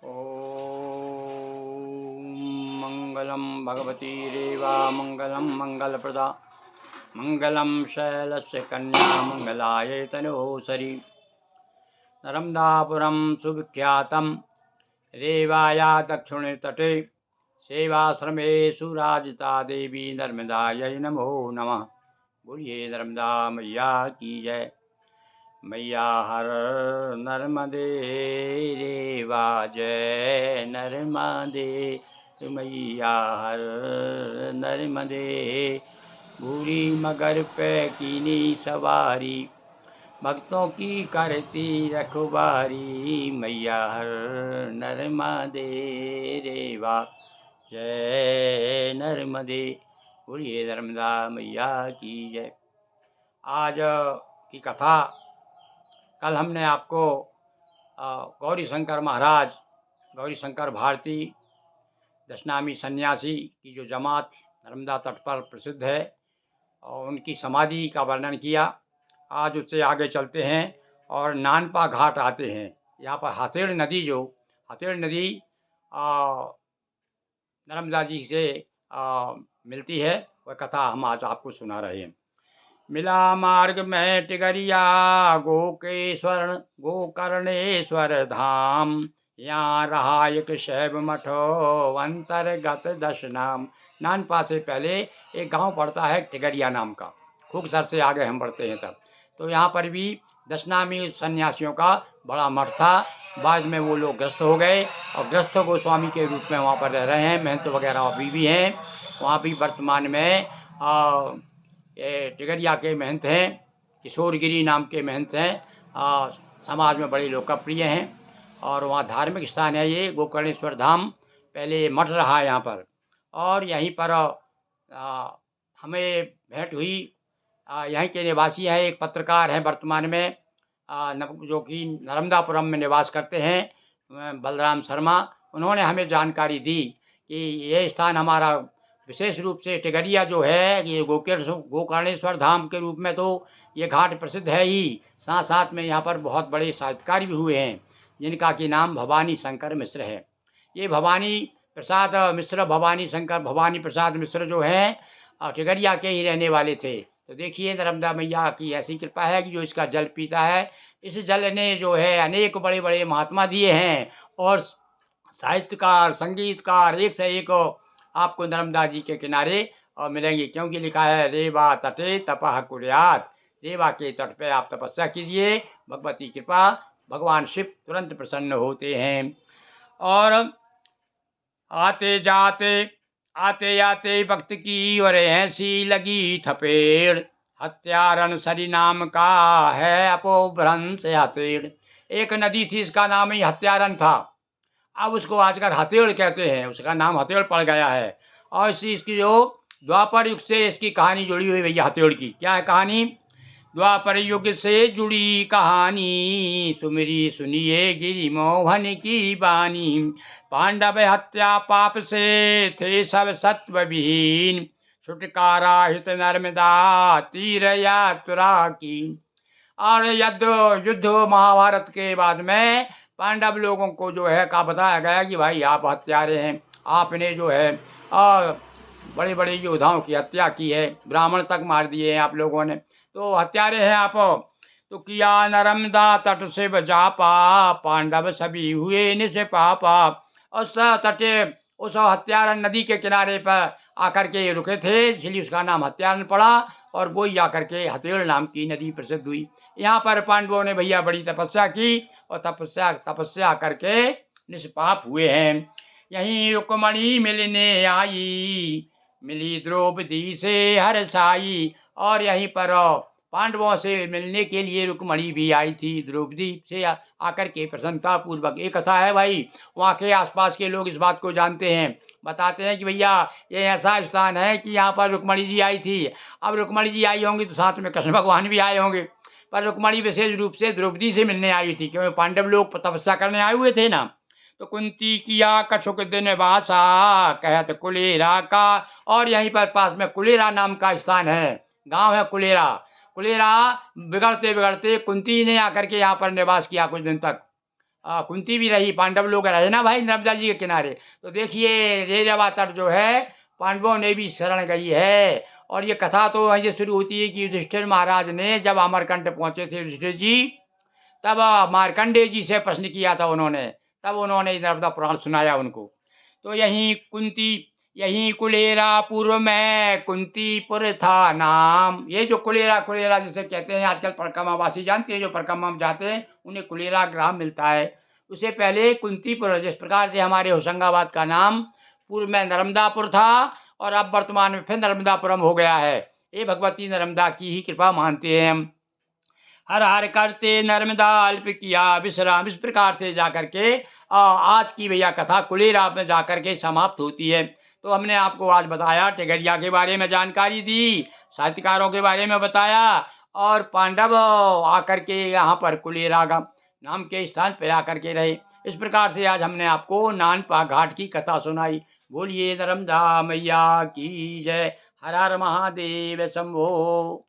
ॐ मङ्गलं भगवती रेवा मङ्गलं मङ्गलप्रदा मङ्गलं शैलस्य कन्या मङ्गलाय तनोसरि नर्मदापुरं सुविख्यातं रेवाया दक्षिणे तटे सेवाश्रमे सुराजिता देवी नर्मदायै नमो नमः। बोलिए नर्मदा मैया की जय। मैया हर नर्मदे रेवा जय नर्मदे मैया हर नर्मदे। बूढ़ी मगर पे कीनी सवारी भक्तों की करती रखवारी मैया हर नर्मदे रेवा जय नर्मदे। बोलिए नर्मदा मैया की जय। आज की कथा, कल हमने आपको गौरी शंकर महाराज, गौरी शंकर भारती दशनामी सन्यासी की जो जमात नर्मदा तट पर प्रसिद्ध है और उनकी समाधि का वर्णन किया। आज उससे आगे चलते हैं और नानपा घाट आते हैं। यहाँ पर हथेड़ नदी, जो हथेड़ नदी नर्मदा जी से मिलती है, वह कथा हम आज आपको सुना रहे हैं। मिला मार्ग में टिगरिया गोकर्णेश्वर धाम, यहाँ रहा एक शैव मठो अंतर्गत दशनाम। नानपा से पहले एक गांव पड़ता है टिगरिया नाम का। खूब सर से आगे हम बढ़ते हैं तब तो यहाँ पर भी दशनामी सन्यासियों का बड़ा मठ था। बाद में वो लोग ग्रस्त हो गए और ग्रस्त गोस्वामी के रूप में वहाँ पर रह रहे हैं। महंत वगैरह अभी भी हैं वहाँ भी। वर्तमान में ये टिगरिया के महंत हैं, किशोरगिरी नाम के महंत हैं। समाज में बड़े लोकप्रिय हैं और वहाँ धार्मिक स्थान है ये गोकर्णेश्वर धाम। पहले मठ रहा है यहाँ पर और यहीं पर हमें भेंट हुई। यहीं के निवासी हैं, एक पत्रकार हैं वर्तमान में जो कि नर्मदापुरम में निवास करते हैं, बलराम शर्मा। उन्होंने हमें जानकारी दी कि ये स्थान हमारा विशेष रूप से टिगरिया जो है ये गोकर्णेश्वर धाम के रूप में तो ये घाट प्रसिद्ध है ही, साथ साथ में यहाँ पर बहुत बड़े साहित्यकार भी हुए हैं जिनका कि नाम भवानी शंकर मिश्र है। ये भवानी प्रसाद मिश्र, भवानी शंकर भवानी प्रसाद मिश्र जो हैं टिगरिया के ही रहने वाले थे। तो देखिए नर्मदा मैया की ऐसी कृपा है कि जो इसका जल पीता है, इस जल ने जो है अनेक बड़े बड़े महात्मा दिए हैं और साहित्यकार, संगीतकार एक से एक आपको नर्मदा जी के किनारे मिलेंगे। क्योंकि लिखा है रेवा तटे तपः कुर्यात्, रेवा के तट पे आप तपस्या कीजिए, भगवती कृपा, भगवान शिव तुरंत प्रसन्न होते हैं। और आते आते वक्त की और ऐसी लगी थपेड़, हत्यारण सरी नाम का है अपोभ्रंश हथेड़। एक नदी थी, इसका नाम ही हत्यारण था। अब उसको आजकल हथेड़ कहते हैं, उसका नाम हथेड़ पड़ गया है। और इसकी जो द्वापर युग से इसकी कहानी जुड़ी हुई भैया हथेड़ की। क्या है कहानी? द्वापर युग से जुड़ी कहानी, सुमिरी सुनिए गिरि मोहन की बानी। पांडव हत्या पाप से थे सब सत्व विहीन, छुटकारा हित नर्मदा तीर यात्रा की। और युद्ध महाभारत के बाद में पांडव लोगों को जो है का बताया गया कि भाई आप हत्यारे हैं, आपने जो है बड़े बड़े योद्धाओं की हत्या की है, ब्राह्मण तक मार दिए हैं आप लोगों ने, तो हत्यारे हैं आप। तो किया नर्मदा तट से बजापा, पांडव सभी हुए निष्पापा। उस तटे उस हत्यारण नदी के किनारे पर आकर के रुके थे, इसलिए उसका नाम हत्यारण पड़ा और वो ही आकर के हथेड़ नाम की नदी प्रसिद्ध हुई। यहाँ पर पांडवों ने भैया बड़ी तपस्या की और तपस्या करके निष्पाप हुए हैं। यहीं रुक्मणी मिलने आई, मिली द्रौपदी से हर्षाई। और यहीं पर पांडवों से मिलने के लिए रुक्मणी भी आई थी, द्रौपदी से आकर के प्रसन्नता पूर्वक। एक कथा है भाई, वहाँ के आसपास के लोग इस बात को जानते हैं, बताते हैं कि भैया ये ऐसा स्थान है कि यहाँ पर रुक्मणी जी आई थी। अब रुक्मणी जी आई होंगी तो साथ में कृष्ण भगवान भी आए होंगे, पर रुक्मणी विशेष रूप से द्रौपदी से मिलने आई थी, क्योंकि पांडव लोग तपस्या करने आए हुए थे ना। तो कुंती किया कछुक दिन वासा, कहत कुलेरा का। और यहीं पर पास में कुलेरा नाम का स्थान है, गांव है कुलेरा। बिगड़ते बिगड़ते कुंती ने आकर के यहाँ पर निवास किया कुछ दिन तक। कुंती भी रही, पांडव लोग रहे ना भाई नर्मदा जी के किनारे। तो देखिए रेवा तट जो है पांडवों ने भी शरण गई है। और ये कथा तो वहीं से शुरू होती है कि युधिष्ठिर महाराज ने जब अमरकंटक पहुंचे थे युधिष्ठिर जी, तब मार्कंडेय जी से प्रश्न किया था उन्होंने, तब उन्होंने नर्मदा पुराण सुनाया उनको। तो यहीं कुलेरा पूर्व में कुंतीपुर था नाम। ये जो कुलेरा कुलेरा जिसे कहते हैं आजकल परिक्रमावासी जानते हैं, जो परिक्रमा में जाते हैं उन्हें कुलेरा ग्राम मिलता है। उससे पहले कुंतीपुर, जिस प्रकार से हमारे होशंगाबाद का नाम पूर्व में नर्मदापुर था और अब वर्तमान में फिर नर्मदापुरम हो गया है। ये भगवती नर्मदा की ही कृपा मानते हैं हम। हर हर करते नर्मदा अल्प किया विश्राम, इस प्रकार से जाकर के आज की भैया कथा कुलेरा में जाकर के समाप्त होती है। तो हमने आपको आज बताया, टिगरिया के बारे में जानकारी दी, साहित्यकारों के बारे में बताया, और पांडव आकर के यहाँ पर कुलेरा नाम के स्थान पर आकर के रहे। इस प्रकार से आज हमने आपको नानपा घाट की कथा सुनाई। बोलिए नर्मदा मैया की जय। हर हर महादेव शंभो।